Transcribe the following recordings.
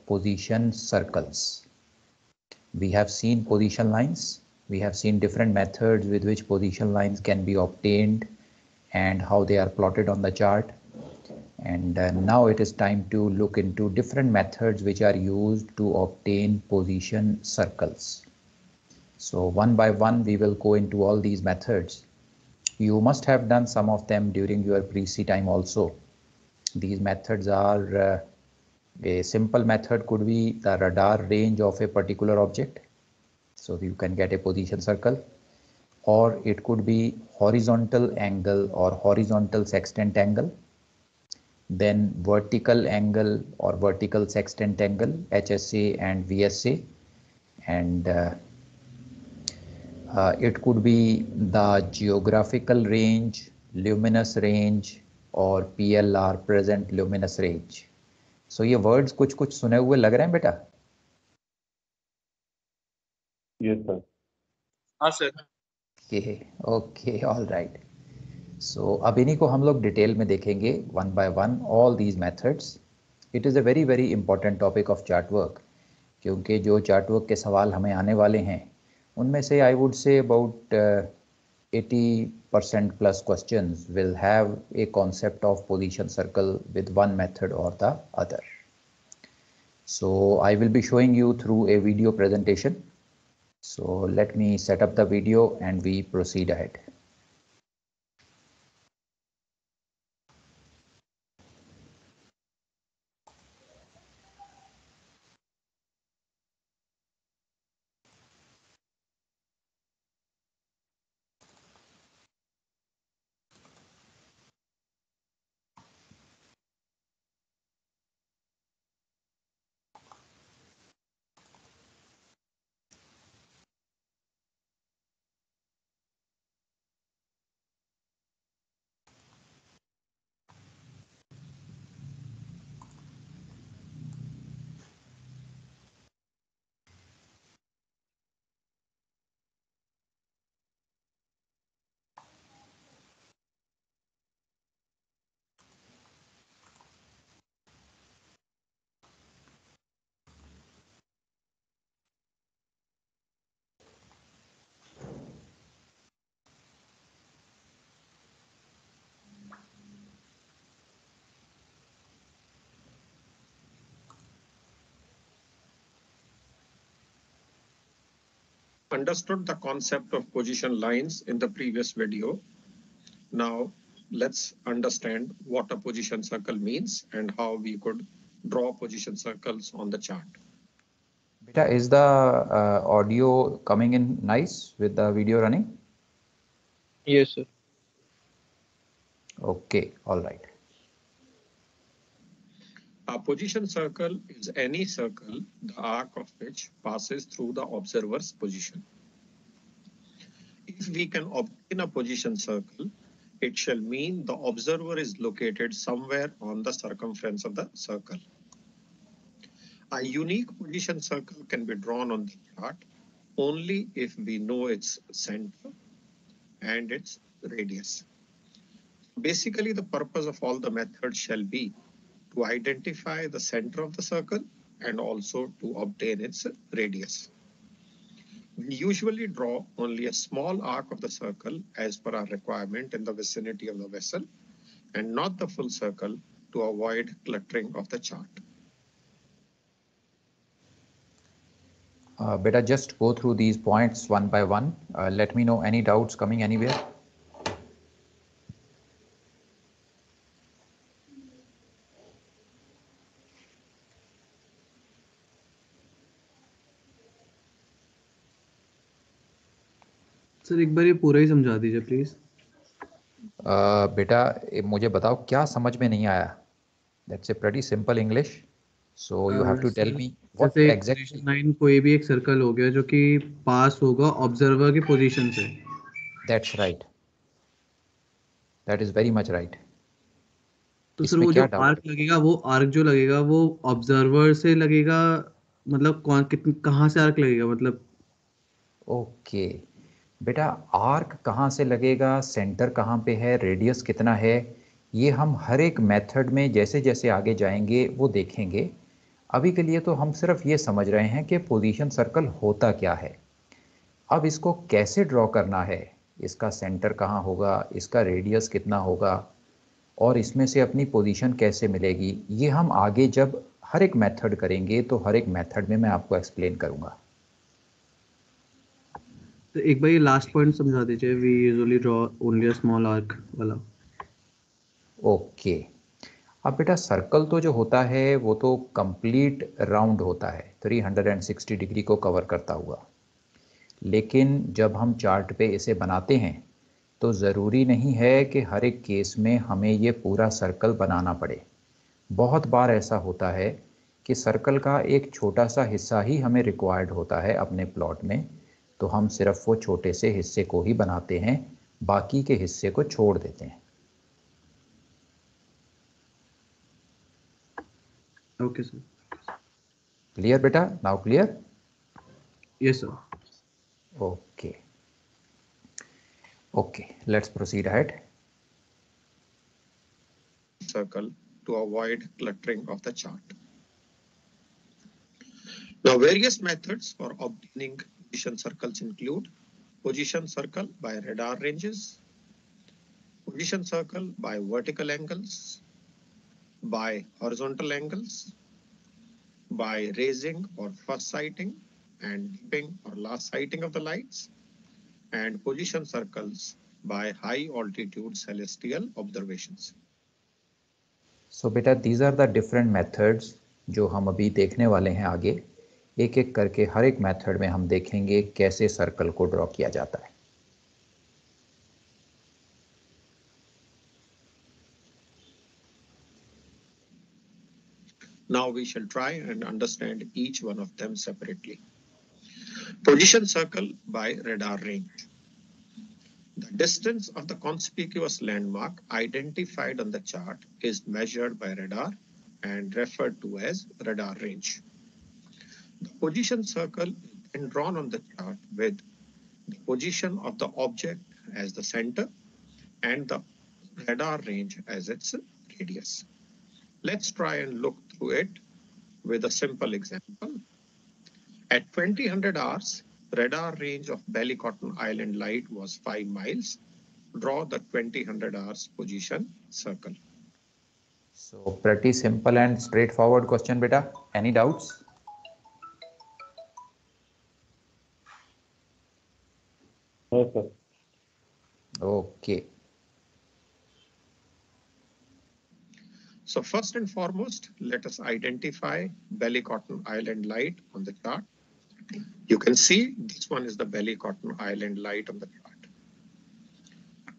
position circles. We have seen position lines. We have seen different methods with which position lines can be obtained and how they are plotted on the chart. And now it is time to look into different methods which are used to obtain position circles. So one by one we will go into all these methods. You must have done some of them during your pre-C time also. These methods are a simple method could be the radar range of a particular object. So you can get a position circle, or it could be horizontal angle or horizontal sextant angle. Then vertical angle or vertical sextant angle, HSA and VSA. And it could be the geographical range, luminous range और PLR present luminous range. So ये words कुछ कुछ सुने हुए लग रहे हैं बेटा? Yes sir. हाँ sir. Okay, all right. So अब इन्हीं को हम लोग डिटेल में देखेंगे one by one all these methods. It is a very very important topic of chart work, क्योंकि जो chart work के सवाल हमें आने वाले हैं उनमें से I would say about 80% plus questions will have a concept of position circle with one method or the other. So I will be showing you through a video presentation. So let me set up the video and we proceed ahead. Understood the concept of position lines in the previous video. Now let's understand what a position circle means and how we could draw position circles on the chart. Beta, is the audio coming in nice with the video running? Yes sir. Okay, all right. A position circle is any circle, the arc of which passes through the observer's position. If we can obtain a position circle, it shall mean the observer is located somewhere on the circumference of the circle. A unique position circle can be drawn on the chart only if we know its center and its radius. Basically, the purpose of all the methods shall be to identify the center of the circle and also to obtain its radius. We usually draw only a small arc of the circle as per our requirement in the vicinity of the vessel and not the full circle to avoid cluttering of the chart. Beta, just go through these points one by one. Let me know any doubts coming anywhere. Sir एक बार ये पूरा ही समझा दीजिए please. बेटा मुझे बताओ क्या समझ में नहीं आया। That's a pretty simple English. So you have to tell me what exactly. Line कोई भी एक सर्कल हो गया जो कि पास होगा ऑब्जर्वर की पोजीशन से। That's right. That is very much right. तो सर वो जो आर्क लगेगा वो आर्क जो लगेगा वो ऑब्जर्वर से लगेगा, मतलब कहाँ से आर्क लगेगा मतलब? ओके बेटा, आर्क कहाँ से लगेगा, सेंटर कहाँ पे है, रेडियस कितना है, ये हम हर एक मेथड में जैसे जैसे आगे जाएंगे वो देखेंगे। अभी के लिए तो हम सिर्फ ये समझ रहे हैं कि पोजीशन सर्कल होता क्या है। अब इसको कैसे ड्रॉ करना है, इसका सेंटर कहाँ होगा, इसका रेडियस कितना होगा और इसमें से अपनी पोजीशन कैसे मिलेगी, ये हम आगे जब हर एक मेथड करेंगे तो हर एक मेथड में मैं आपको एक्सप्लेन करूंगा। तो एक बार ये लास्ट पॉइंट समझा दीजिए, we usually draw only a small arc वाला। ओके, अब बेटा सर्कल तो जो होता है वो तो कंप्लीट राउंड होता है, 360 डिग्री को कवर करता हुआ। लेकिन जब हम चार्ट पे इसे बनाते हैं तो ज़रूरी नहीं है कि हर एक केस में हमें ये पूरा सर्कल बनाना पड़े। बहुत बार ऐसा होता है कि सर्कल का एक छोटा सा हिस्सा ही हमें रिक्वायर्ड होता है अपने प्लॉट में, तो हम सिर्फ वो छोटे से हिस्से को ही बनाते हैं, बाकी के हिस्से को छोड़ देते हैं। Okay sir. क्लियर बेटा, now clear? Yes sir. Okay okay, let's proceed ahead. Circle to avoid cluttering of the chart. Now, various methods for obtaining position circles include position circle by radar ranges, position circle by vertical angles, by horizontal angles, by raising or first sighting and dipping or last sighting of the lights, and position circles by high altitude celestial observations. So बेटा these are the different methods जो हम अभी देखने वाले हैं आगे। एक एक करके हर एक मेथड में हम देखेंगे कैसे सर्कल को ड्रॉ किया जाता है। Now we shall try and understand each one of them separately. Position circle by radar range. The distance of the conspicuous landmark identified on the chart is measured by radar and referred to as radar range. The position circle is then drawn on the chart with the position of the object as the center and the radar range as its radius. Let's try and look through it with a simple example. At 2000 hours, radar range of Ballycotton Island light was 5 miles. Draw the 2000 hours position circle. So pretty simple and straightforward question beta. Any doubts? No, sir. Okay. So first and foremost, let us identify Ballycotton Island light on the chart. You can see this one is the Ballycotton Island light on the chart.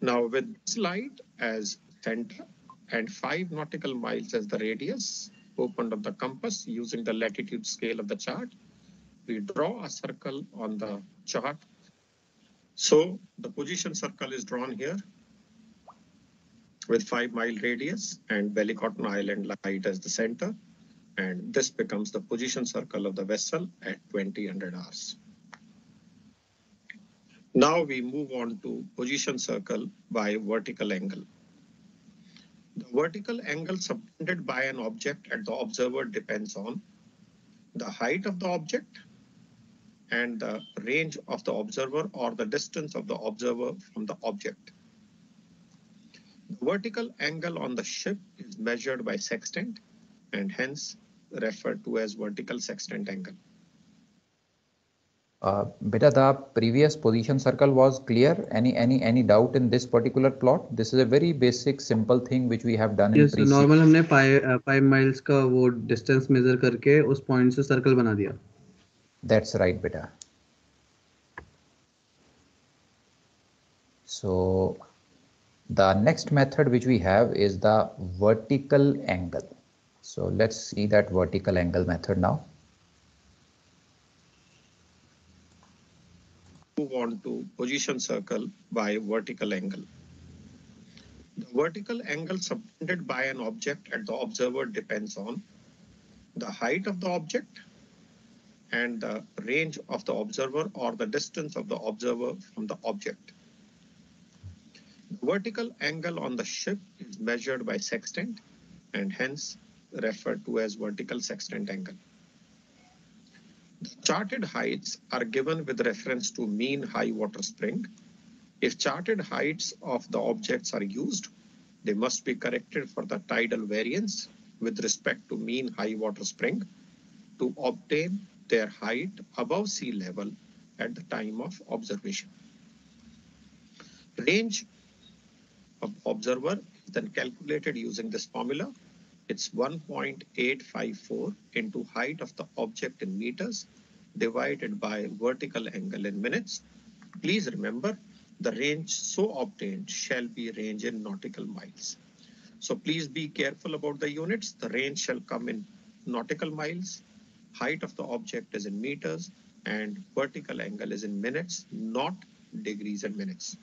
Now with this light as center and 5 nautical miles as the radius opened on the compass using the latitude scale of the chart, we draw a circle on the chart. So the position circle is drawn here with 5-mile radius and Ballycotton Island light as the center. And this becomes the position circle of the vessel at 2000 hours. Now we move on to position circle by vertical angle. The vertical angle subtended by an object at the observer depends on the height of the object and the range of the observer or the distance of the observer from the object. The vertical angle on the ship is measured by sextant and hence referred to as vertical sextant angle. Beta, the previous position circle was clear. Any doubt in this particular plot? This is a very basic, simple thing which we have done in yes, normal हमने 5 miles का वो distance measure करके उस point से circle बना दिया. That's right, beta. So the next method which we have is the vertical angle. So let's see that vertical angle method now. Move on to position circle by vertical angle. The vertical angle subtended by an object at the observer depends on the height of the object and the range of the observer or the distance of the observer from the object. The vertical angle on the ship is measured by sextant and hence referred to as vertical sextant angle. The charted heights are given with reference to mean high water spring. If charted heights of the objects are used, they must be corrected for the tidal variance with respect to mean high water spring to obtain their height above sea level at the time of observation. Range of observer is then calculated using this formula. It's 1.854 into height of the object in meters divided by vertical angle in minutes. Please remember, the range so obtained shall be range in nautical miles. So please be careful about the units. The range shall come in nautical miles, height of the object is in meters, and vertical angle is in minutes, not degrees and minutes.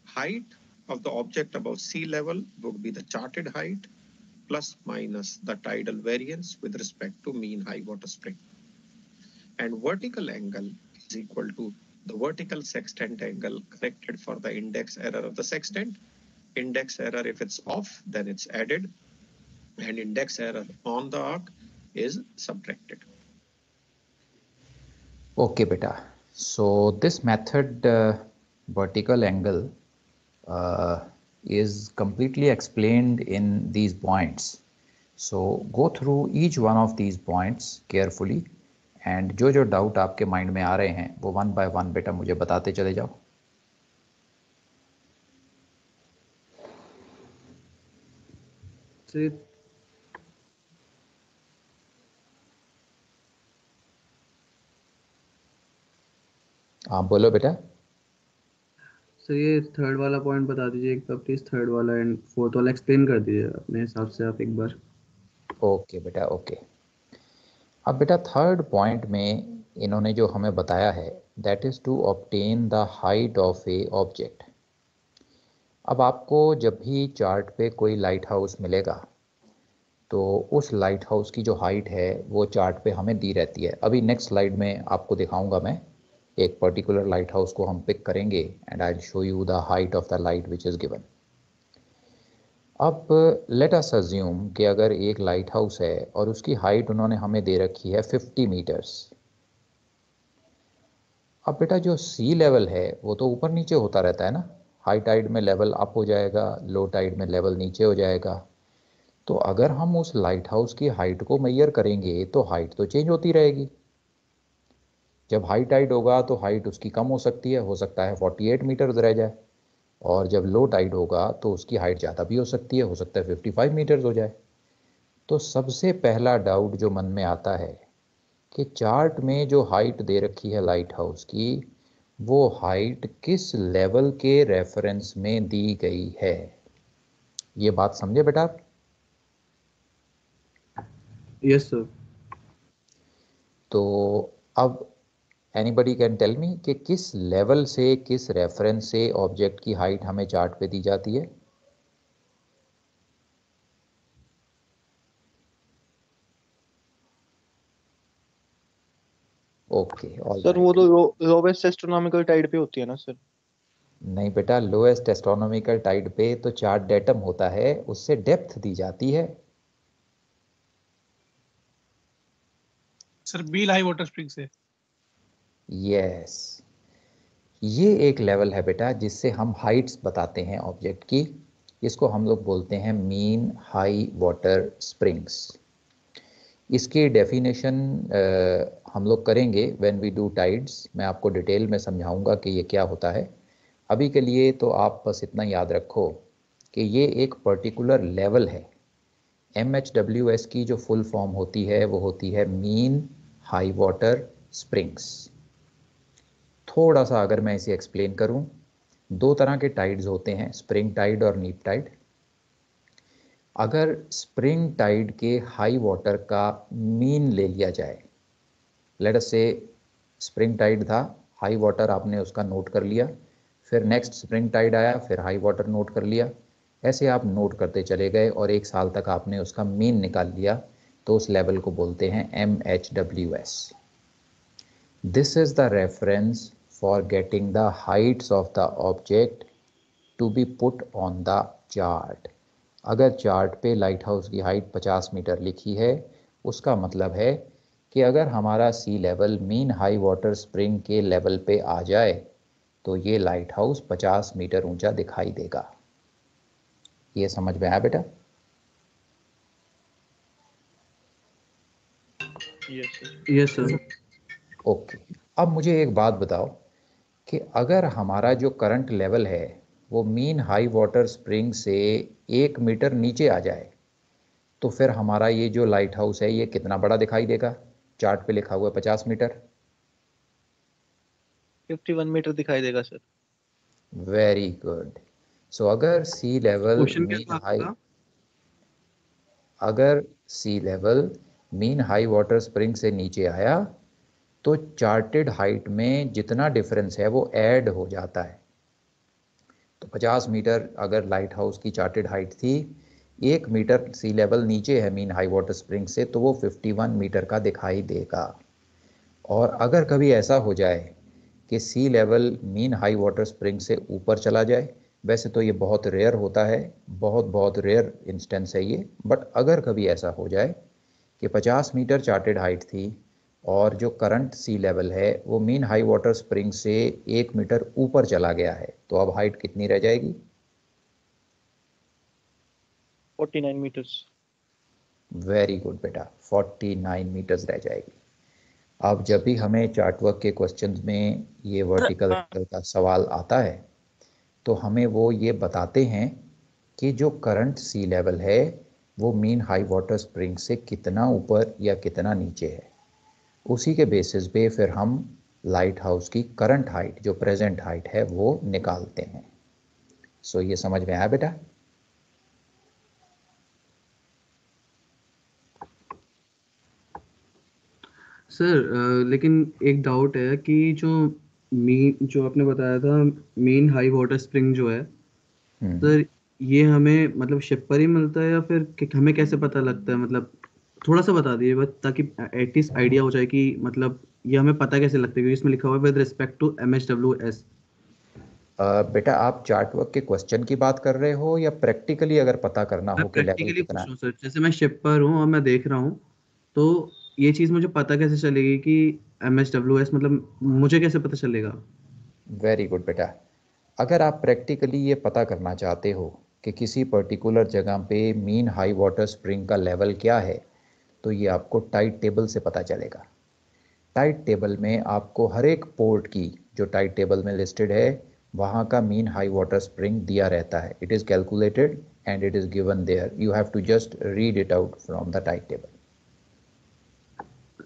Height of the object above sea level would be the charted height plus minus the tidal variance with respect to mean high water spring. And vertical angle is equal to the vertical sextant angle corrected for the index error of the sextant. Index error, if it's off, then it's added, and index error on the arc is subtracted. Okay, beta. So this method, vertical angle, is completely explained in these points. So go through each one of these points carefully, and जो doubt आपके mind में आ रहे हैं वो one by one बेटा मुझे बताते चले जाओ. हाँ बोलो बेटा. सर ये थर्ड वाला पॉइंट बता दीजिए एक बार प्लीज. थर्ड वाला एंड फोर्थ वाला एक्सप्लेन कर दीजिए अपने हिसाब से आप एक बार. ओके बेटा, ओके. अब बेटा थर्ड पॉइंट में इन्होंने जो हमें बताया है that is to obtain the height of a object. अब आपको जब भी चार्ट पे कोई लाइट हाउस मिलेगा तो उस लाइट हाउस की जो हाइट है वो चार्ट पे हमें दी रहती है. अभी नेक्स्ट स्लाइड में आपको दिखाऊंगा मैं एक पर्टिकुलर लाइट हाउस को हम पिक करेंगे and I will show you the height of the light which is given. अब लेट अस अज्यूम कि अगर एक लाइट हाउस है और उसकी हाइट उन्होंने हमें दे रखी है 50 मीटर्स. अब बेटा जो सी लेवल है वो तो ऊपर नीचे होता रहता है ना. हाई टाइड में लेवल अप हो जाएगा, लो टाइड में लेवल नीचे हो जाएगा. तो अगर हम उस लाइट हाउस की हाइट को मेजर करेंगे तो हाइट तो चेंज होती रहेगी. जब हाई टाइड होगा तो हाइट उसकी कम हो सकती है, हो सकता है 48 मीटर्स रह जाए, और जब लो टाइड होगा तो उसकी हाइट ज़्यादा भी हो सकती है, हो सकता है 55 मीटर्स हो जाए. तो सबसे पहला डाउट जो मन में आता है कि चार्ट में जो हाइट दे रखी है लाइट हाउस की वो हाइट किस लेवल के रेफरेंस में दी गई है. ये बात समझे बेटा? Yes sir. तो अब एनीबडी कैन टेल मी कि किस लेवल से, किस रेफरेंस से ऑब्जेक्ट की हाइट हमें चार्ट पे दी जाती है? ओके, सर वो तो लोवेस्ट एस्ट्रोनॉमिकल टाइड पे होती है ना सर? नहीं बेटा, लोएस्ट एस्ट्रोनॉमिकल टाइड पे तो चार्ट डेटम होता है, उससे डेप्थ दी जाती है. सर बील हाई वाटर स्प्रिंग से. यस, ये एक लेवल है बेटा जिससे हम हाइट्स बताते हैं ऑब्जेक्ट की. इसको हम लोग बोलते हैं मीन हाई वाटर स्प्रिंग्स. इसकी डेफिनेशन हम लोग करेंगे व्हेन वी डू टाइड्स. मैं आपको डिटेल में समझाऊंगा कि ये क्या होता है. अभी के लिए तो आप बस इतना याद रखो कि ये एक पर्टिकुलर लेवल है. MHWS की जो फुल फॉर्म होती है वो होती है मीन हाई वाटर स्प्रिंग्स. थोड़ा सा अगर मैं इसे एक्सप्लेन करूं, दो तरह के टाइड्स होते हैं, स्प्रिंग टाइड और नीप टाइड. अगर स्प्रिंग टाइड के हाई वाटर का मीन ले लिया जाए, लेट अस से स्प्रिंग टाइड था, हाई वाटर आपने उसका नोट कर लिया, फिर नेक्स्ट स्प्रिंग टाइड आया, फिर हाई वाटर नोट कर लिया, ऐसे आप नोट करते चले गए और एक साल तक आपने उसका मीन निकाल लिया, तो उस लेवल को बोलते हैं MHWS. This is the reference for getting the heights of the object to be put on the chart. अगर चार्ट पे लाइट हाउस की हाइट 50 मीटर लिखी है, उसका मतलब है कि अगर हमारा sea level mean high water spring के लेवल पे आ जाए तो ये लाइट हाउस 50 मीटर ऊंचा दिखाई देगा। ये समझ में आया बेटा? Yes sir. ओके, अब मुझे एक बात बताओ कि अगर हमारा जो करंट लेवल है वो मीन हाई वाटर स्प्रिंग से 1 मीटर नीचे आ जाए तो फिर हमारा ये जो लाइट हाउस है ये कितना बड़ा दिखाई देगा? चार्ट पे लिखा हुआ है 50 मीटर। 51 मीटर दिखाई देगा सर। Very good. सो अगर सी लेवल क्वेश्चन क्या मीन था हाई आपका? अगर sea level mean high water spring से नीचे आया तो चार्टेड हाइट में जितना डिफरेंस है वो ऐड हो जाता है। तो 50 मीटर अगर लाइट हाउस की चार्टेड हाइट थी, 1 मीटर सी लेवल नीचे है मीन हाई वाटर स्प्रिंग से, तो वो 51 मीटर का दिखाई देगा। और अगर कभी ऐसा हो जाए कि sea level mean high water spring से ऊपर चला जाए, वैसे तो ये बहुत रेयर होता है, बहुत बहुत रेयर इंस्टेंस है ये, बट अगर कभी ऐसा हो जाए कि 50 मीटर चार्टेड हाइट थी और जो करंट सी लेवल है वो मीन हाई वाटर स्प्रिंग से 1 मीटर ऊपर चला गया है, तो अब हाइट कितनी रह जाएगी? 49 मीटर्स। वेरी गुड बेटा, 49 मीटर्स रह जाएगी। अब जब भी हमें चार्ट वर्क के क्वेश्चंस में ये वर्टिकल एंगल का सवाल आता है तो हमें वो ये बताते हैं कि जो करंट सी लेवल है वो मीन हाई वाटर स्प्रिंग से कितना ऊपर या कितना नीचे है। उसी के बेसिस पे फिर हम लाइट हाउस की करंट हाइट, जो प्रेजेंट हाइट है, वो निकालते हैं। सो ये समझ में आया बेटा? सर लेकिन एक डाउट है कि जो आपने बताया था मेन हाई वाटर स्प्रिंग जो है, सर ये हमें मतलब शिप पर ही मिलता है या फिर हमें कैसे पता लगता है? मतलब थोड़ा सा बता दीजिए बस, ताकि एटलीस्ट आइडिया हो जाए कि मतलब ये हमें पता कैसे लगता है, क्योंकि इसमें लिखा हुआ है विद रिस्पेक्ट टू MHWS। बेटा आप चार्ट वर्क के क्वेश्चन की बात कर रहे हो या प्रैक्टिकली अगर पता करना मैं हो कि लेवल प्रैक्टिकली पूछ कितना रहा है? हूँ सर, जैसे मैं शिप पर हूँ और मैं देख रहा हूँ, तो ये चीज़ मुझे पता कैसे चलेगी कि MHWS, मतलब मुझे कैसे पता चलेगा? वेरी गुड बेटा, अगर आप प्रैक्टिकली ये पता करना चाहते हो कि किसी पर्टिकुलर जगह पे मीन हाई वाटर स्प्रिंग का लेवल क्या है, तो ये आपको टाइड टेबल से पता चलेगा। टाइड टेबल में आपको हर एक पोर्ट की, जो टाइड टेबल में लिस्टेड है, वहाँ का मीन हाई वाटर स्प्रिंग दिया रहता है। It is calculated and it is given there, you have to just read it out from the tide table.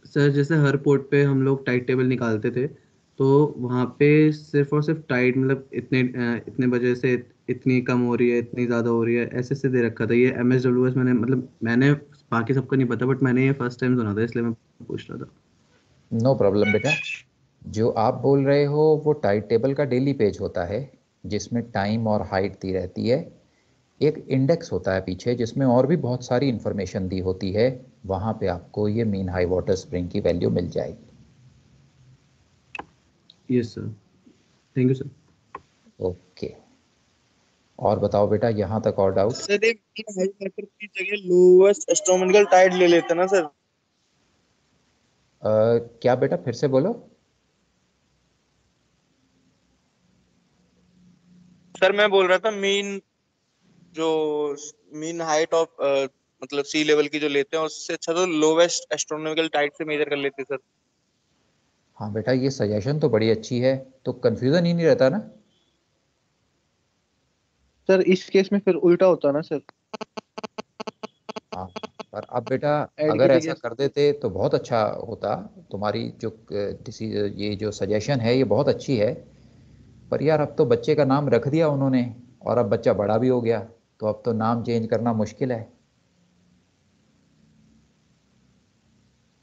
Sir जैसे हर पोर्ट पे हम लोग टाइड टेबल निकालते थे, तो वहाँ पे सिर्फ और सिर्फ टाइड मतलब इतने बजे से इतनी कम हो रही है, इतनी ज़्यादा हो रही है, ऐसे से दे रखा था। ये MHWS मैंने बाकी सबको नहीं पता, बट मैंने ये फर्स्ट टाइम सुना था, इसलिए मैं पूछ रहा था। नो प्रॉब्लम बेटा, जो आप बोल रहे हो वो टाइड टेबल का डेली पेज होता है जिसमें टाइम और हाइट दी रहती है। एक इंडेक्स होता है पीछे जिसमें और भी बहुत सारी इंफॉर्मेशन दी होती है, वहाँ पे आपको ये मीन हाई वाटर स्प्रिंग की वैल्यू मिल जाएगी। Yes sir, thank you sir. Okay, और बताओ बेटा, यहाँ तक और डाउट? सर एक हाई वाटर की जगह लोएस्ट एस्ट्रोनॉमिकल टाइड ले लेते ना सर। क्या बेटा, फिर से बोलो। सर मैं बोल रहा था जो मीन हाइट ऑफ मतलब सी लेवल की जो लेते हैं उससे अच्छा तो लोवेस्ट एस्ट्रोनॉमिकल टाइड से मेजर कर लेते सर। हाँ बेटा, ये सजेशन तो बड़ी अच्छी है, तो कंफ्यूजन ही नहीं रहता ना। सर इस केस में फिर उल्टा होता ना सर। हाँ, पर अब बेटा ऐड की अगर ऐसा जगह। कर देते तो बहुत अच्छा होता। तुम्हारी जो ये जो सजेशन है ये बहुत अच्छी है, पर यार अब तो बच्चे का नाम रख दिया उन्होंने और अब बच्चा बड़ा भी हो गया, तो अब तो नाम चेंज करना मुश्किल है।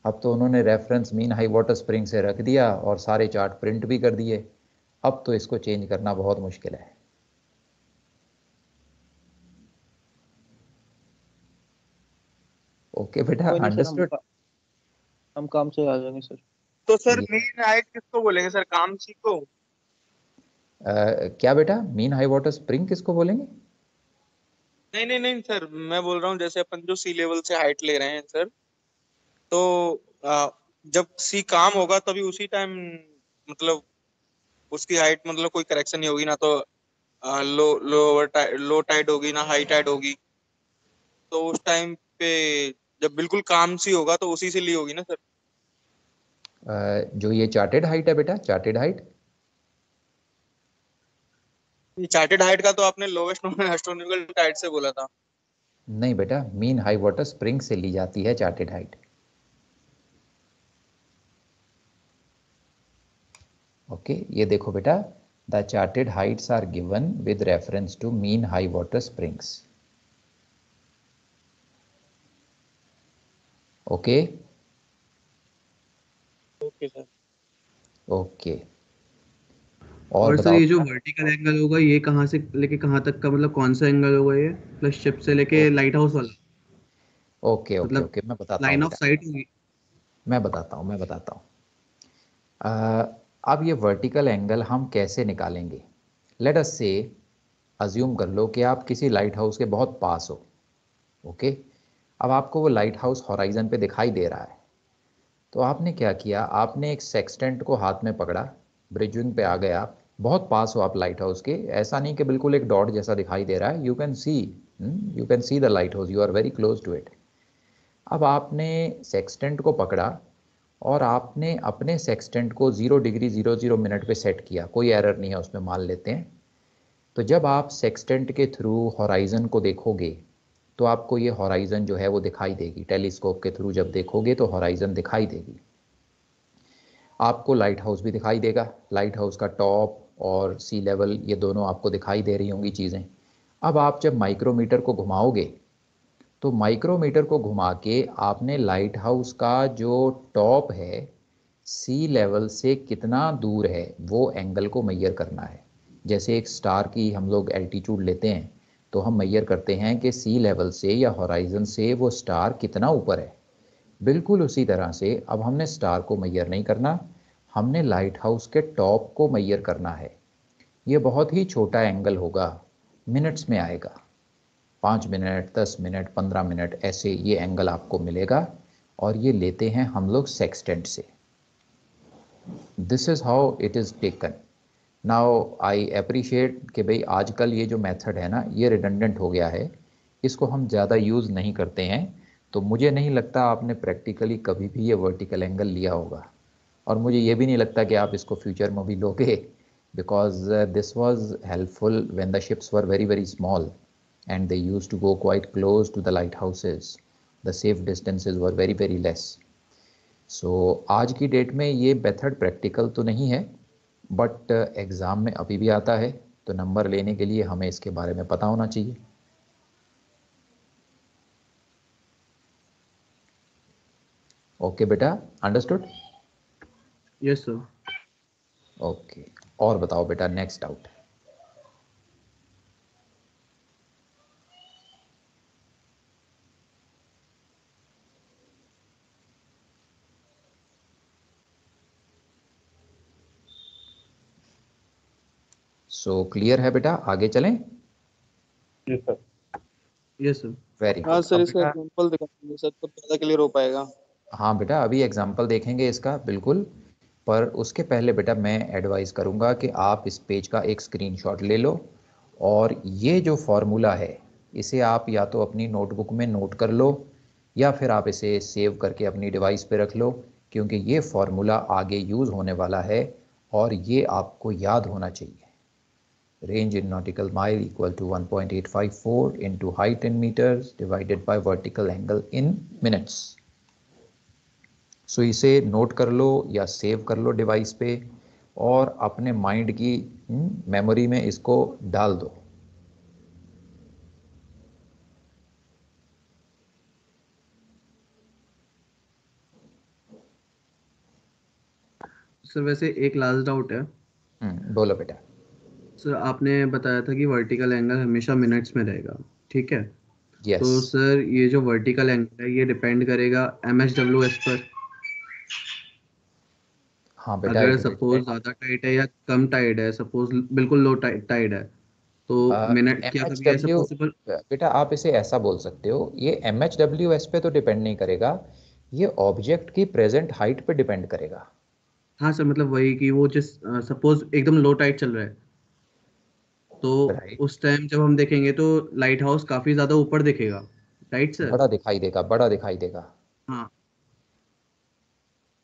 अब तो उन्होंने reference mean high water spring से रख दिया और सारे चार्ट प्रिंट भी कर दिए, अब तो इसको चेंज करना बहुत मुश्किल है। ओके बेटा, कोई नहीं सर, अंडरस्टूड। हम काम से आ जाएंगे सर। तो सर मीन हाइट किसको बोलेंगे सर, काम सी को? क्या बेटा, मीन हाई वाटर स्प्रिंग किसको बोलेंगे? नहीं नहीं नहीं सर, मैं बोल रहा हूँ जैसे अपन जो सी लेवल से हाइट ले रहे हैं सर, तो जब सी काम होगा तभी उसी टाइम मतलब उसकी हाइट मतलब कोई करेक्शन नहीं होगी ना, तो लो टाइड होगी ना हाई टाइड होगी, तो उस टाइम पे जब बिल्कुल काम सी होगा तो उसी से ली होगी ना सर। जो ये चार्टेड हाइट है बेटा, चार्टेड हाइट, चार्टेड हाइट का तो आपने लोवेस्ट एस्ट्रोनॉमिकल टाइड से बोला था। नहीं बेटा, मीन हाई वाटर स्प्रिंग से ली जाती है चार्टेड हाइट। ओके, ये देखो बेटा, the charted heights are given with reference to mean high water springs. Okay okay sir. Okay, और और सर बताओ ये जो बेटा। वर्टिकल एंगल होगा ये कहाँ से लेके कहाँ तक का, मतलब कौन सा एंगल होगा ये, प्लस शिप से लेके लाइट हाउस वाला, ओके ओके मतलब ओके, मैं बताता हूँ लाइन ऑफ बेटा, साइट होगी। मैं बताता हूँ। अब ये वर्टिकल एंगल हम कैसे निकालेंगे? लेट अस से, अज्यूम कर लो कि आप किसी लाइट हाउस के बहुत पास हो। ओके, अब आपको वो लाइट हाउस हॉराइजन पे दिखाई दे रहा है। तो आपने क्या किया, आपने एक सेक्सटेंट को हाथ में पकड़ा, ब्रिजिंग पे आ गए आप, बहुत पास हो आप लाइट हाउस के, ऐसा नहीं कि बिल्कुल एक डॉट जैसा दिखाई दे रहा है, you can see the lighthouse, you are very close to it. अब आपने सेक्सटेंट को पकड़ा और आपने अपने सेक्सटेंट को 0 डिग्री 00 मिनट पे सेट किया, कोई एरर नहीं है उसमें, मान लेते हैं। तो जब आप सेक्सटेंट के थ्रू हॉराइजन को देखोगे तो आपको ये हॉराइजन जो है वो दिखाई देगी, टेलीस्कोप के थ्रू जब देखोगे तो हॉराइजन दिखाई देगी। आपको लाइट हाउस भी दिखाई देगा, लाइट हाउस का टॉप और सी लेवल ये दोनों आपको दिखाई दे रही होंगी चीज़ें। अब आप जब माइक्रोमीटर को घुमाओगे तो माइक्रोमीटर को घुमा के आपने लाइट हाउस का जो टॉप है सी लेवल से कितना दूर है वो एंगल को मेजर करना है। जैसे एक स्टार की हम लोग एल्टीट्यूड लेते हैं तो हम मेजर करते हैं कि सी लेवल से या हॉराइजन से वो स्टार कितना ऊपर है। बिल्कुल उसी तरह से अब हमने स्टार को मेजर नहीं करना, हमने लाइट हाउस के टॉप को मेजर करना है। ये बहुत ही छोटा एंगल होगा, मिनट्स में आएगा, 5 मिनट 10 मिनट 15 मिनट ऐसे ये एंगल आपको मिलेगा, और ये लेते हैं हम लोग सेक्सटेंट से। This is how it is taken. Now I appreciate कि भाई आजकल ये जो मेथड है ना ये रिडंडेंट हो गया है, इसको हम ज़्यादा यूज़ नहीं करते हैं, तो मुझे नहीं लगता आपने प्रैक्टिकली कभी भी ये वर्टिकल एंगल लिया होगा, और मुझे ये भी नहीं लगता कि आप इसको फ्यूचर में भी लोगे, because this was helpful when the ships were very very small and they used to go quite close to the lighthouses. The safe distances were very very less. So आज की डेट में ये method practical तो नहीं है, but exam में अभी भी आता है, तो नंबर लेने के लिए हमें इसके बारे में पता होना चाहिए। ओके बेटा, अंडरस्टूड? Yes sir. ओके, और बताओ बेटा, नेक्स्ट डाउट। सो क्लियर है बेटा, आगे चलें? Yes sir. वेरी हाँ गुड। सर, अब इसका बेटा, एग्जांपल दिखाएंगे सर तो ज़्यादा क्लियर हो पाएगा। हाँ बेटा, अभी एग्जाम्पल देखेंगे इसका बिल्कुल, पर उसके पहले बेटा मैं एडवाइस करूँगा कि आप इस पेज का एक स्क्रीनशॉट ले लो, और ये जो फॉर्मूला है इसे आप या तो अपनी नोटबुक में नोट कर लो या फिर आप इसे सेव करके अपनी डिवाइस पे रख लो, क्योंकि ये फॉर्मूला आगे यूज़ होने वाला है और ये आपको याद होना चाहिए। Range in nautical mile equal to 1.854 into height in metres divided by vertical angle in minutes. So इसे नोट कर लो या सेव कर लो डिवाइस पे, और अपने माइंड की मेमोरी में इसको डाल दो। सर वैसे एक लास्ट डाउट है। बोलो बेटा। सर आपने बताया था कि वर्टिकल एंगल हमेशा मिनट्स में रहेगा, ठीक है? यस। तो सर ये जो वर्टिकल एंगल है ये डिपेंड करेगा MHWS पर। हाँ बेटा, अगर इट विल सपोज डिपेंड। ज्यादा टाइट है या कम टाइट है, सपोज बिल्कुल लो टाइट है, तो मिनट क्या कभी ऐसा MHW पॉसिबल? बेटा आप इसे ऐसा बोल सकते हो, ये MHWS पे तो डिपेंड नहीं करेगा, ये ऑब्जेक्ट की प्रेजेंट हाइट पे डिपेंड करेगा। हाँ सर, मतलब वही कि वो जिस सपोज एकदम लो टाइड चल रहा है, तो राइट, उस टाइम जब हम देखेंगे तो लाइट हाउस काफी ज्यादा ऊपर दिखेगा, राइट सर? बड़ा दिखाई देगा, बड़ा दिखाई देगा। हाँ,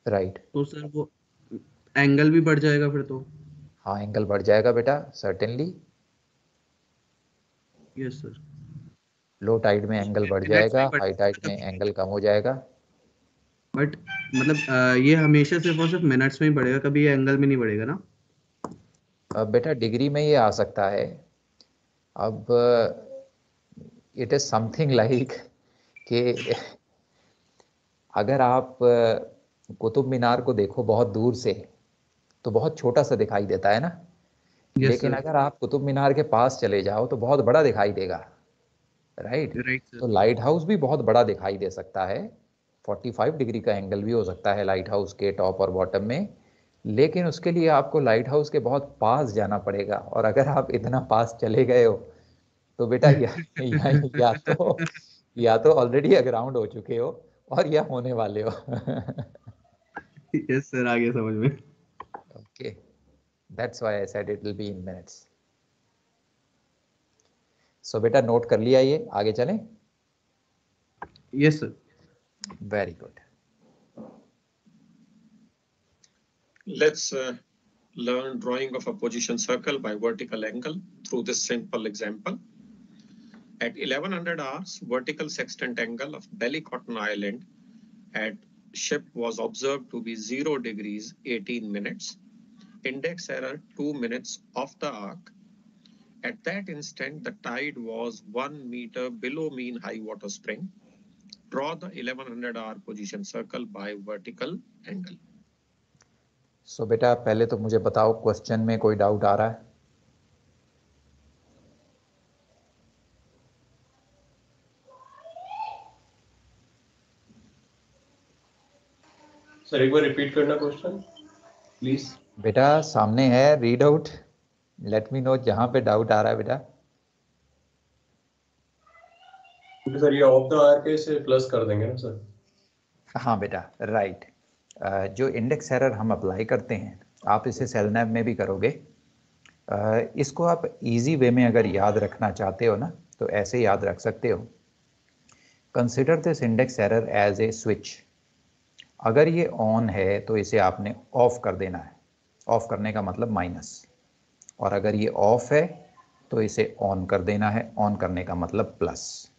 राइट, तो सर वो एंगल भी बढ़ जाएगा फिर तो। हाँ एंगल बढ़ जाएगा बेटा, certainly. Yes sir. Low tide में एंगल बढ़ मिनट्स में जाएगा, ही हाई बढ़ेगा टाइड ना में कभी? एंगल कम हो जाएगा। बट मतलब ये हमेशा सिर्फ और सिर्फ मिनट्स में ही बढ़ेगा, कभी ये एंगल में नहीं बढ़ेगा ना? अब बेटा डिग्री में ये आ सकता है। अब इट इज समथिंग लाइक कि अगर आप कुतुब मीनार को देखो बहुत दूर से तो बहुत छोटा सा दिखाई देता है ना, यस लेकिन सर। अगर आप कुतुब मीनार के पास चले जाओ तो बहुत बड़ा दिखाई देगा। Right, right sir. तो लाइट हाउस भी बहुत बड़ा दिखाई दे सकता है, 45 डिग्री का एंगल भी हो सकता है लाइट हाउस के टॉप और बॉटम में, लेकिन उसके लिए आपको लाइट हाउस के बहुत पास जाना पड़ेगा, और अगर आप इतना पास चले गए हो तो बेटा या तो ऑलरेडी अग्राउंड हो चुके हो और या होने वाले हो। यस सर, आ गया समझ में। Okay, that's why I said it will be in minutes. So बेटा नोट कर लिया, ये आगे चलें। Yes sir. Very good. Let's learn drawing of a position circle by vertical angle through this simple example. At 1100 hours, vertical sextant angle of Ballycotton Island at ship was observed to be 0 degrees 18 minutes. Index error 2 minutes off the arc. At that instant, the tide was 1 meter below mean high water spring. Draw the 1100 hour position circle by vertical angle. सो बेटा पहले तो मुझे बताओ question में कोई doubt आ रहा है? Sir एक बार रिपीट करना क्वेश्चन प्लीज। बेटा सामने है, read out, late me no जहां पे डाउट आ रहा है बेटा। सर ये ऑफ द आर के से प्लस कर देंगे ना सर? हाँ बेटा राइट, जो इंडेक्स एरर हम अप्लाई करते हैं आप इसे सेलनैब में भी करोगे। इसको आप इजी वे में अगर याद रखना चाहते हो ना तो ऐसे याद रख सकते हो। Consider this index error as a switch. अगर ये ऑन है तो इसे आपने ऑफ कर देना है, ऑफ करने का मतलब माइनस, और अगर ये ऑफ है तो इसे ऑन कर देना है, ऑन करने का मतलब प्लस।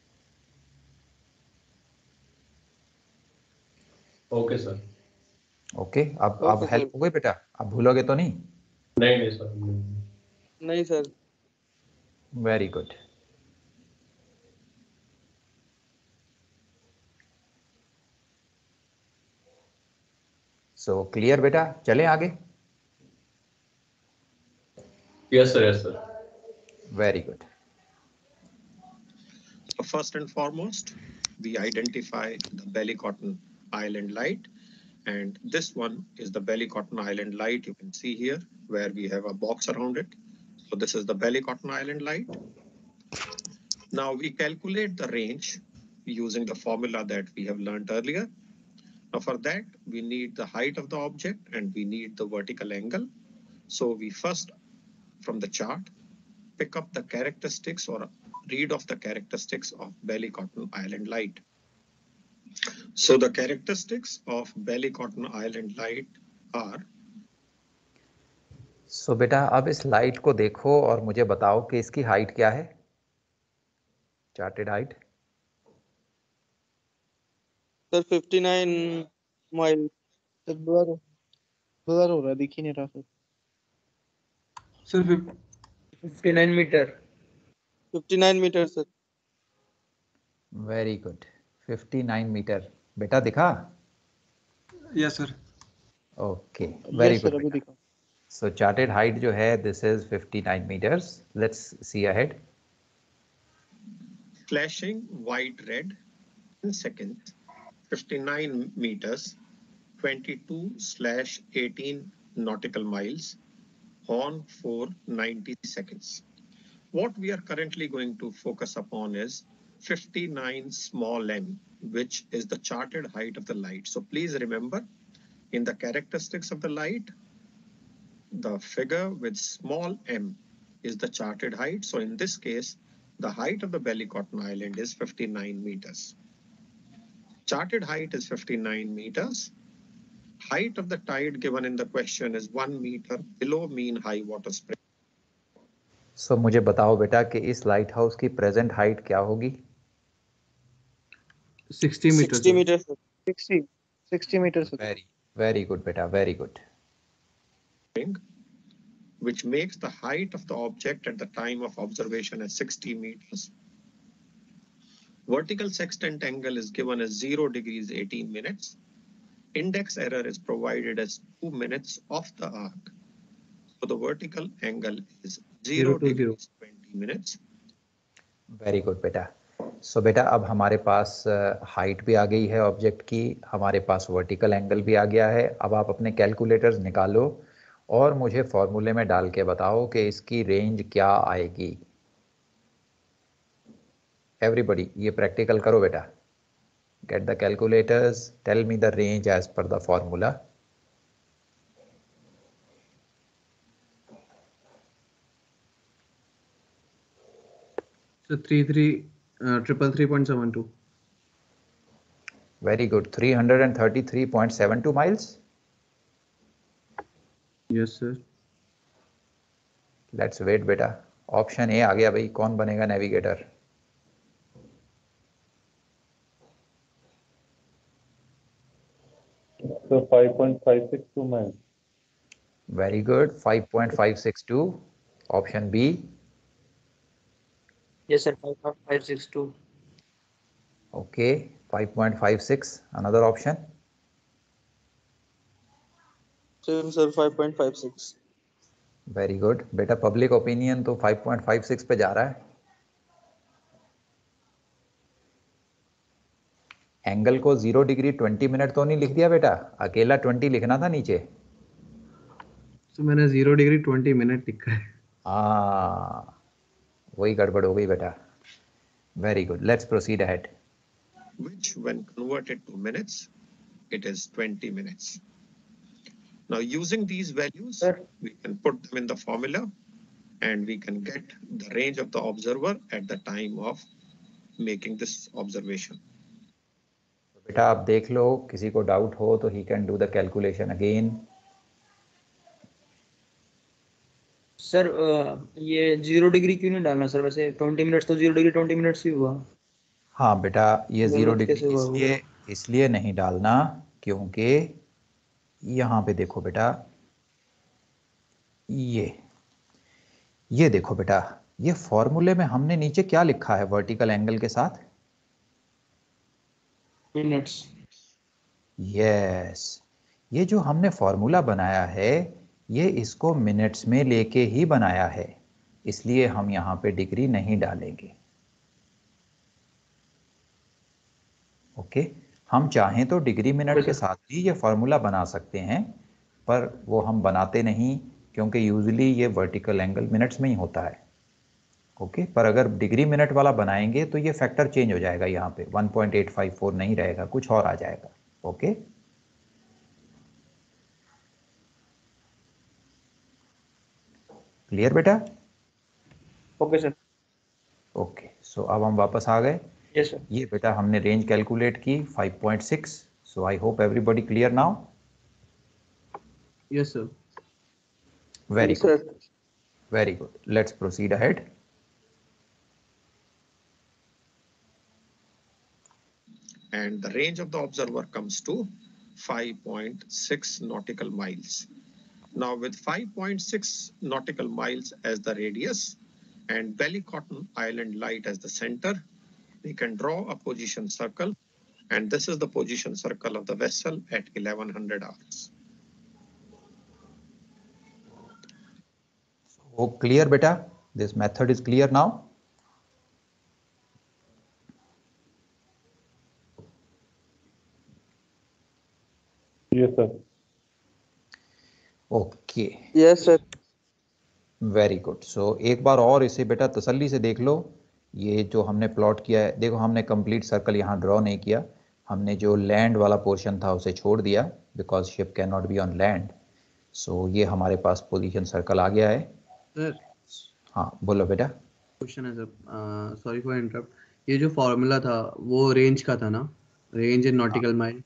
Okay sir. ओके, अब ओके हेल्प सर। हो गई बेटा, अब भूलोगे तो नहीं? नहीं नहीं सर, नहीं sir. Very good. So clear बेटा, चलें आगे। Yes sir yes sir. Very good. First and foremost, we identify the Ballycotton Island light. And this one is the Ballycotton Island light. You can see here where we have a box around it. So this is the Ballycotton Island light. Now we calculate the range using the formula that we have learned earlier. Now for that, we need the height of the object and we need the vertical angle. So we first, from the chart, pick up the characteristics or read of the characteristics of Ballycotton Island light. So the characteristics of Ballycotton Island light are. सो बेटा अब इस light को देखो और मुझे बताओ कि इसकी हाइट क्या है, charted height. Sir 59 mile. Sir blur हो रहा है, दिख ही नहीं रहा sir. Sir 59 metre. 59 metre sir. Very good, 59 metre बेटा दिखा? Yes sir. Okay very yes sir, good अभी बेटा। दिखा। सो चार्टेड हाइट जो है this is 59 meters. Let's see ahead. Flashing white red in seconds, 59 meters, 22/18 nautical miles on for 90 seconds. What we are currently going to focus upon is 59 small m, which is the charted height of the light. So please remember, in the characteristics of the light, the figure with small m is the charted height. So in this case, the height of the Ballycotton Island is 59 meters. Charted height is 59 meters. Height of the tide given in the question is 1 meter below mean high water spring. So मुझे बताओ बेटा कि इस light house की present height क्या होगी? 60 meters. 60 meters. 60 meters. Very good बेटा, very good. Which makes the height of the object at the time of observation as 60 meters. Vertical sextant angle is given as 0 degrees 18 minutes. Index error is provided as 2 minutes of the arc. So the vertical angle is 0 degrees 20 minutes. Very good बेटा. So बेटा अब हमारे पास height भी आ गई है object की, हमारे पास vertical angle भी आ गया है. अब आप अपने कैलकुलेटर्स निकालो और मुझे फॉर्मूले में डाल के बताओ कि इसकी रेंज क्या आएगी. एवरीबॉडी ये प्रैक्टिकल करो बेटा. Get the calculators, tell me the range as per the formula. So 333.72. Very good. 333.72 miles. Yes sir. Let's wait बेटा. ऑप्शन ए आ गया भाई. कौन बनेगा navigator? So 5.562 miles. Very good. 5.562. Option B. Yes, sir. 5.562. Okay. 5.56. Another option. Same sir, 5.56. Very good बेटा. Public opinion तो 5.56 पे जा रहा है. एंगल को 0 डिग्री 20 मिनट तो नहीं लिख दिया बेटा? अकेला 20 लिखना था नीचे. तो मैंने 0 डिग्री 20 मिनट लिखा है. हाँ, वही गड़बड़ हो गई बेटा. Very good. Let's proceed ahead. Which when converted to minutes, it is 20 minutes. Now using these values, Sir. we can put them in the formula and we can get the range of the observer at the time of making this observation. बेटा आप देख लो, किसी को doubt हो तो he can do the calculation again. Sir ये 0 degree क्यों नहीं डालना सर? वैसे 20 मिनट्स तो 0 डिग्री 20 मिनट्स ही हुआ. हाँ बेटा, ये 0 गलत डिग्री कैसे हुआ वो? इसलिए नहीं डालना क्योंकि यहाँ पे देखो बेटा, ये देखो बेटा, ये फॉर्मूले में हमने नीचे क्या लिखा है वर्टिकल एंगल के साथ? मिनट्स. यस, ये जो हमने फॉर्मूला बनाया है ये इसको मिनट्स में लेके ही बनाया है, इसलिए हम यहाँ पे डिग्री नहीं डालेंगे. ओके, हम चाहें तो डिग्री मिनट के साथ भी ये फॉर्मूला बना सकते हैं, पर वो हम बनाते नहीं क्योंकि यूजुअली ये वर्टिकल एंगल मिनट्स में ही होता है. ओके, पर अगर डिग्री मिनट वाला बनाएंगे तो ये फैक्टर चेंज हो जाएगा. यहाँ पे 1.854 नहीं रहेगा, कुछ और आ जाएगा. ओके, क्लियर बेटा? Okay sir. ओके, सो अब हम वापस आ गए. Yes sir. ये बेटा हमने रेंज कैलकुलेट की 5.6. So I hope everybody clear now. Yes sir. Very Yes, good, sir. Very good. Let's proceed ahead. And the range of the observer comes to 5.6 nautical miles. Now with 5.6 nautical miles as the radius and Ballycotton Island light as the center, we can draw a position circle, and this is the position circle of the vessel at 1100 hours. So clear beta, this method is clear now. Yes, sir. Okay. Yes, sir. Very good. So एक बार और इसे बेटा तसल्ली से देख लो। ये जो हमने प्लॉट किया है, देखो हमने कंप्लीट सर्कल यहाँ ड्रॉ नहीं किया, हमने जो लैंड वाला पोर्शन था उसे छोड़ दिया because ship can not be on land. So ये हमारे पास पोजीशन सर्कल आ गया है। सर हाँ बोलो बेटा। क्वेश्चन है सर, सॉरी फॉर इंटरप्ट। ये जो फॉर्मूला था वो रेंज का था ना, रेंज इन नॉटिकल माइल।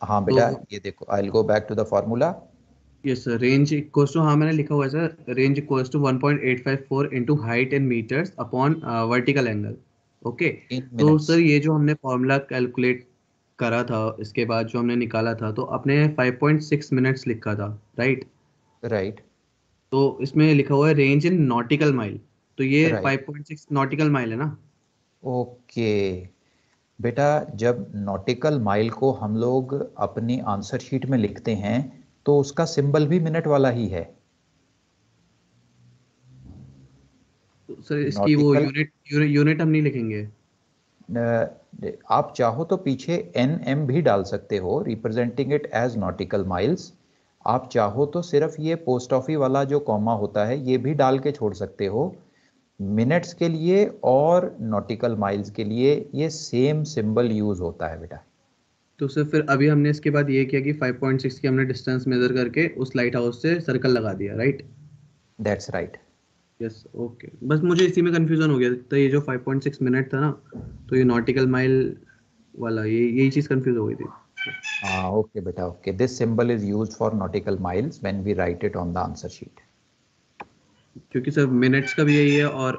हाँ बेटा ये देखो, I will go back to the formula. Yes sir, range equals to, हाँ मैंने लिखा हुआ है sir, range equals to 1.854 into height in metres upon vertical angle. Okay, in तो मिनट्स। सर ये जो हमने फॉर्मूला कैलकुलेट करा था, इसके बाद जो हमने निकाला था, तो अपने 5.6 मिनट्स लिखा था, राइट? राइट तो इसमें लिखा हुआ है रेंज इन नॉटिकल माइल, तो ये राइट 5.6 नॉटिकल माइल है ना? ओके बेटा, जब नॉटिकल माइल को हम लोग अपनी आंसर शीट में लिखते हैं तो उसका सिंबल भी मिनट वाला ही है। तो सर इसकी वो नॉटिकल, यूनिट हम नहीं लिखेंगे? आप चाहो तो पीछे एन एम भी डाल सकते हो, representing it as nautical miles. आप चाहो तो सिर्फ ये पोस्ट ऑफिस वाला जो कॉमा होता है ये भी डाल के छोड़ सकते हो। मिनट्स के लिए और नॉटिकल माइल्स के लिए ये सेम सिंबल यूज होता है बेटा। तो सर फिर अभी हमने इसके बाद ये किया कि 5.6 की हमने डिस्टेंस मेजर करके उस लाइट हाउस से सर्कल लगा दिया, right? That's right. Yes, okay. बस मुझे इसी में कंफ्यूजन हो गया, तो ये जो 5.6 मिनट था ना, तो ये नॉटिकल माइल वाला, ये यही चीज़ कंफ्यूज हो गई थी। हाँ ओके बेटा, okay, this symbol is used for nautical miles when we write it on the answer sheet. क्योंकि सर मिनट्स का भी यही है और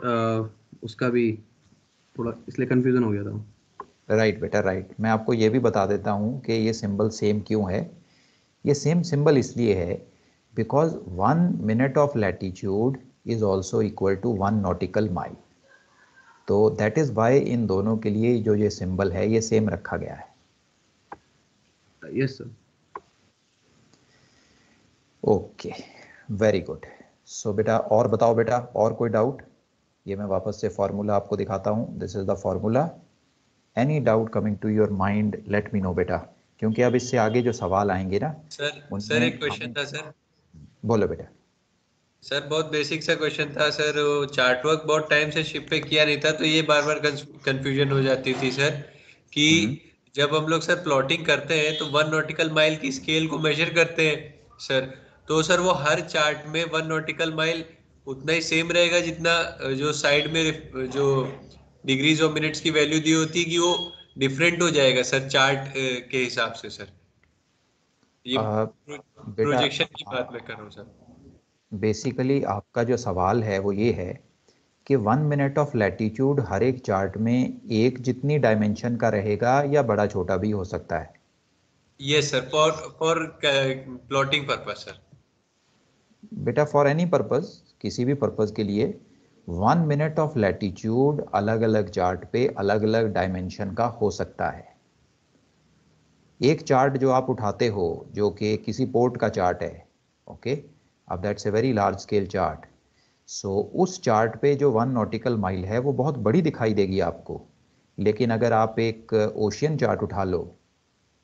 उसका भी थोड़ा, इसलिए कंफ्यूजन हो गया था। राइट बेटा राइट। मैं आपको ये भी बता देता हूँ कि ये सिंबल सेम क्यों है। ये सेम सिंबल इसलिए है because 1 minute of latitude is also equal to 1 nautical mile. तो दैट इज वाई इन दोनों के लिए जो ये सिंबल है ये सेम रखा गया है। Yes sir. Okay very good. So बेटा और बताओ बेटा, और कोई डाउट? ये मैं वापस से फॉर्मूला आपको दिखाता हूँ, this is the formula. Any doubt coming to your mind let me know बेटा, क्योंकि अब इससे आगे जो सवाल आएंगे ना सर उनमें एक क्वेश्चन हमें। था सर। बोलो बेटा। सर बहुत बेसिक सा क्वेश्चन था सर, वो चार्ट वर्क बहुत टाइम से शिप पे किया नहीं था, तो ये बार बार कंफ्यूजन हो जाती थी सर कि हम्म जब हम लोग सर प्लॉटिंग करते हैं तो 1 नॉटिकल माइल की स्केल को मेजर करते हैं सर। तो सर वो हर चार्ट में 1 नॉटिकल माइल उतना ही सेम रहेगा जितना जो साइड में जो डिग्रीज और मिनट्स की वैल्यू दी होती है कि वो डिफरेंट हो जाएगा सर चार्ट के हिसाब से सर। ये बेटा प्रोजेक्शन की बात मैं कर रहा हूँ सर। बेसिकली आपका जो सवाल है वो ये है कि 1 मिनट ऑफ लैटिट्यूड हर एक चार्ट में एक जितनी डायमेंशन का रहेगा या बड़ा छोटा भी हो सकता है। Yes sir, for for plotting purpose sir. बेटा फॉर एनी पर्पस, किसी भी पर्पस के लिए 1 मिनट ऑफ लैटिट्यूड अलग अलग चार्ट पे अलग अलग डायमेंशन का हो सकता है। एक चार्ट जो आप उठाते हो जो कि किसी पोर्ट का चार्ट है, ओके, अब that's a very large scale chart. So उस चार्ट पे जो 1 नॉटिकल माइल है वो बहुत बड़ी दिखाई देगी आपको। लेकिन अगर आप एक ओशियन चार्ट उठा लो,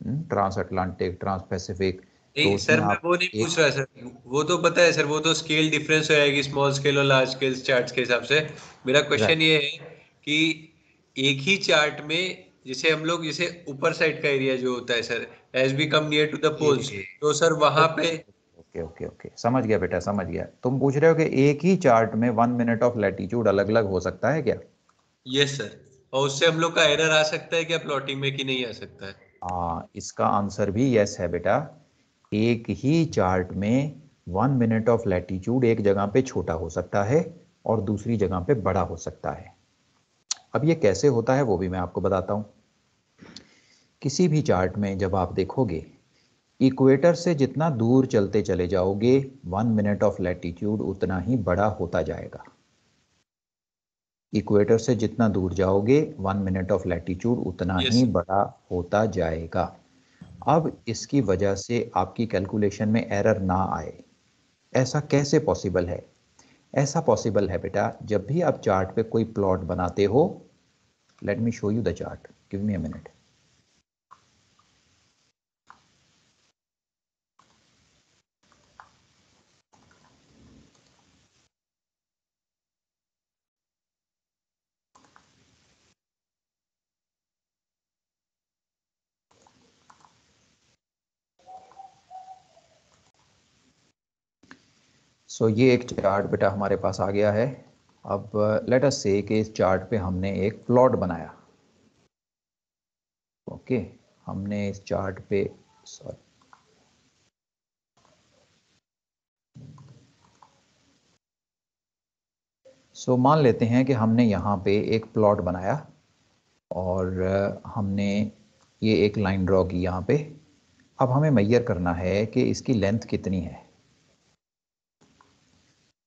ट्रांस अटलांटिक, ट्रांस पैसिफिक, तो नहीं उसमें सर, मैं आप वो नहीं एक। पूछ रहा सर। वो तो पता है सर, वो तो स्केल डिफरेंस हो जाएगी स्मॉल स्केल और लार्ज स्केल चार्ट्स के हिसाब से। मेरा क्वेश्चन राइट ये है कि एक ही चार्ट में जैसे हम लोग, जैसे ऊपर साइड का एरिया जो होता है sir, as we come near to the poles, तो सर वहां पे। ओके ओके ओके, समझ गया बेटा समझ गया। तुम पूछ रहे हो कि एक ही चार्ट में 1 मिनट ऑफ लैटिट्यूड अलग अलग हो सकता है क्या? यस सर, और उससे हम लोग का एरर आ सकता है क्या प्लॉटिंग में कि नहीं आ सकता है? हाँ इसका आंसर भी यस है बेटा। एक ही चार्ट में 1 मिनट ऑफ लैटिट्यूड एक जगह पे छोटा हो सकता है और दूसरी जगह पे बड़ा हो सकता है। अब ये कैसे होता है वो भी मैं आपको बताता हूँ। किसी भी चार्ट में जब आप देखोगे, इक्वेटर से जितना दूर चलते चले जाओगे 1 मिनट ऑफ लैटिट्यूड उतना ही बड़ा होता जाएगा। इक्वेटर से जितना दूर जाओगे 1 मिनट ऑफ लैटिट्यूड उतना यस ही सर। बड़ा होता जाएगा। अब इसकी वजह से आपकी कैलकुलेशन में एरर ना आए, ऐसा कैसे पॉसिबल है? ऐसा पॉसिबल है बेटा जब भी आप चार्ट पे कोई प्लॉट बनाते हो। Let me show you the chart, give me a minute. So ये एक चार्ट बेटा हमारे पास आ गया है। अब लेट अस से कि इस चार्ट पे हमने एक प्लॉट बनाया। ओके, हमने इस चार्ट पे सो मान लेते हैं कि हमने यहाँ पे एक प्लॉट बनाया और हमने ये एक लाइन ड्रॉ की यहाँ पे। अब हमें मेजर करना है कि इसकी लेंथ कितनी है।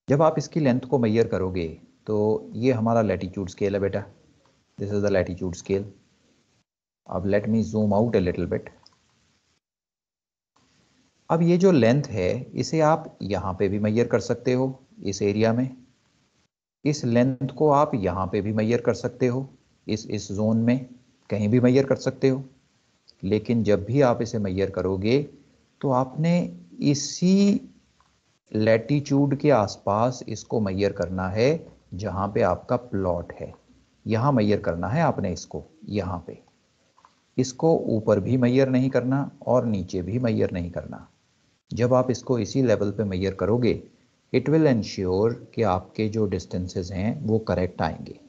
जब आप इसकी लेंथ को मेजर करोगे तो ये हमारा लैटिट्यूड स्केल है बेटा, this is the latitude scale. अब let me zoom out a little bit. अब ये जो लेंथ है इसे आप यहाँ पे भी मेजर कर सकते हो इस एरिया में, इस लेंथ को आप यहाँ पे भी मेजर कर सकते हो, इस जोन में कहीं भी मेजर कर सकते हो। लेकिन जब भी आप इसे मेजर करोगे तो आपने इसी लैटिट्यूड के आसपास इसको मेजर करना है जहाँ पे आपका प्लॉट है। यहाँ मेजर करना है आपने इसको, यहाँ पे। इसको ऊपर भी मेजर नहीं करना और नीचे भी मेजर नहीं करना। जब आप इसको इसी लेवल पे मेजर करोगे इट विल एंश्योर कि आपके जो डिस्टेंसेस हैं वो करेक्ट आएंगे।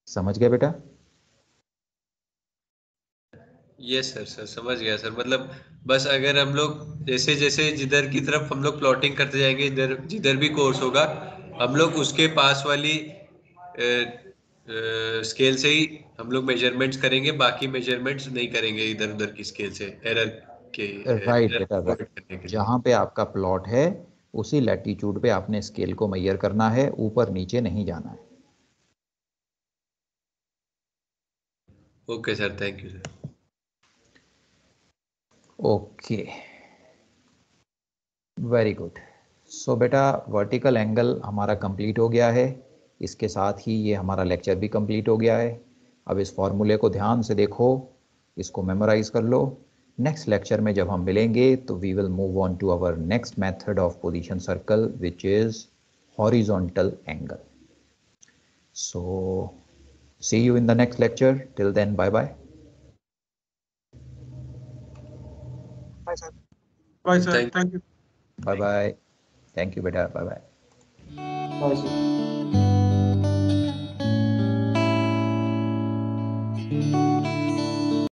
समझ गए बेटा? यस सर, सर समझ गया सर। मतलब बस अगर हम लोग जैसे जैसे जिधर की तरफ हम लोग प्लॉटिंग करते जाएंगे, इधर जिधर भी कोर्स होगा हम लोग उसके पास वाली स्केल से ही हम लोग मेजरमेंट्स करेंगे, बाकी मेजरमेंट्स नहीं करेंगे इधर उधर की स्केल से, एरर के राइट बेटा, अवॉइड राइट। करने के लिए। जहाँ पे आपका प्लॉट है उसी लैटिट्यूड पे आपने स्केल को मेजर करना है, ऊपर नीचे नहीं जाना है। Okay sir, thank you sir. Okay, very good. So बेटा वर्टिकल एंगल हमारा कंप्लीट हो गया है। इसके साथ ही ये हमारा लेक्चर भी कंप्लीट हो गया है। अब इस फॉर्मूले को ध्यान से देखो, इसको मेमोराइज कर लो। नेक्स्ट लेक्चर में जब हम मिलेंगे तो we will move on to our next method of position circle which is horizontal angle. So see you in the next lecture. Till then, bye bye. Bye, sir. Bye, sir. Thank Thank you. Bye bye. Thank you beta. Bye bye. Bye, sir.